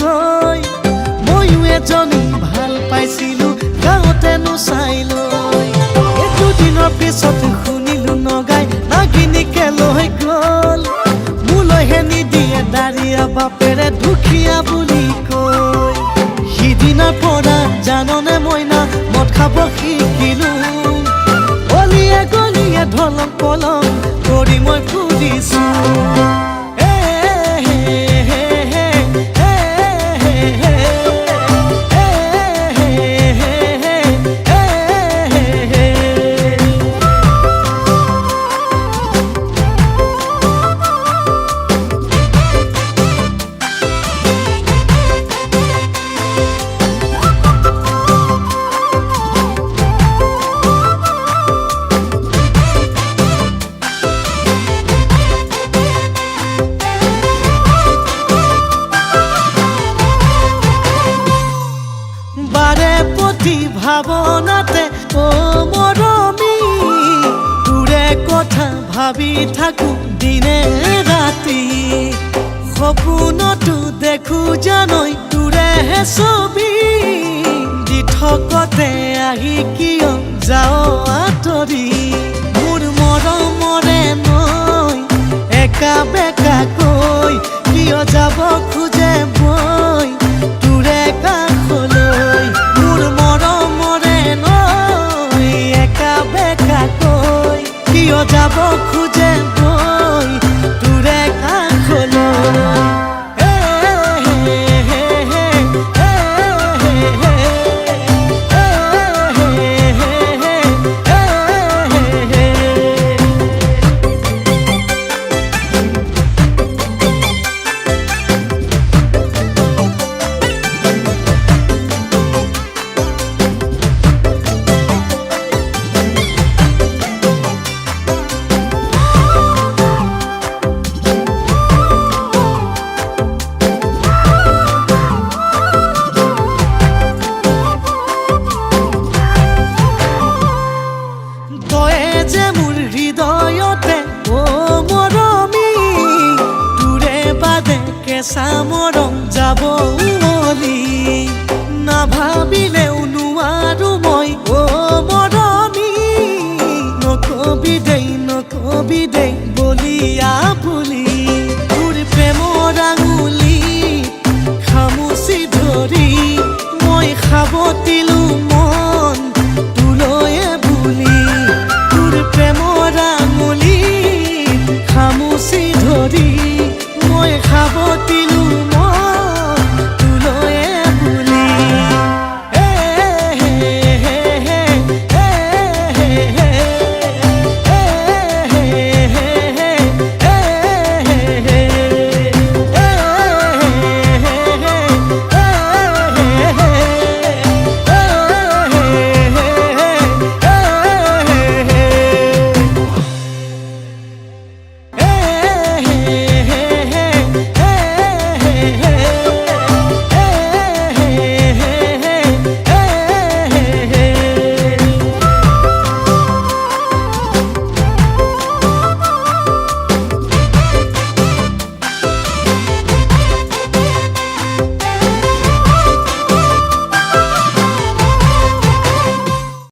গৈ ময়ো এজনী ভাল পাইছিলো গাঁৱতেনো চাই লৈ দুদিনৰ পিছত শুনিলো নগাই নাগিনীকে লৈ গ'ল মোলৈহে নিদিয়ে দাৰিয়া বাপেৰে দুখীয়া বুলি কৈ সিদিনাৰ পৰা জাননে মইনা মদ খাব শিকিলো অলিয়ে গলিয়ে ঢলং পলং কৰি মই ফুৰিছো ভাৱনাতে ও মৰমী তোৰে কথা ভাবি থাকো দিনে ৰাতি সপোনতো দেখো জানৈ তোৰেহে ছবি দি থকতে আহি কিয় যাও আঁতৰি মোৰ মৰমৰে নৈ একা বেকা কৈ কিয় যাব খোজে বৈ তোৰে কাষলৈ মোৰ মৰমৰে নৈ একা বেকা কৈ কিয় যাব খোজে বৈ তোৰে কাষলৈ কেঁচা মৰম যাব উমলি নাভাবিলে